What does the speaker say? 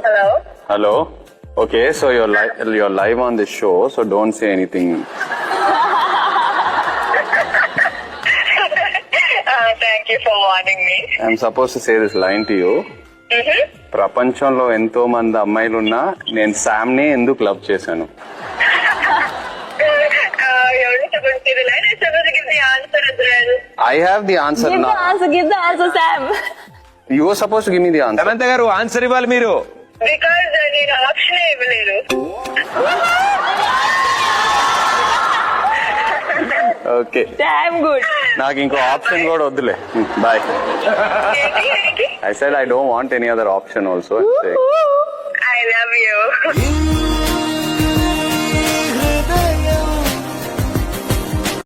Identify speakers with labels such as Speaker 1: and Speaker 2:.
Speaker 1: Hello.
Speaker 2: Hello. Okay, so you're live on the show, so don't say anything.
Speaker 1: Thank you for warning me.
Speaker 2: I'm supposed to say this line to you. ప్రపంచంలో ఎంతో మంది అమ్మాయిలున్నా నేను Sam ని ఎందుకు love చేశాను?
Speaker 1: You're not supposed to say the line. I'm supposed to give the answer as well.
Speaker 2: I have the answer
Speaker 3: Give
Speaker 2: now.
Speaker 3: the answer, give the answer, Sam.
Speaker 2: You were supposed to give me the answer.
Speaker 4: Samantha గారు answer ఇవ్వాలి మీరు.
Speaker 1: Because నేను option ఇవ్వలేదు.
Speaker 2: Okay.
Speaker 3: Damn good.
Speaker 2: నాకు ఇంకో option కూడా వద్దులే. Bye.
Speaker 1: ఏంటి?
Speaker 2: I said I don't want any other option also.
Speaker 1: I love you.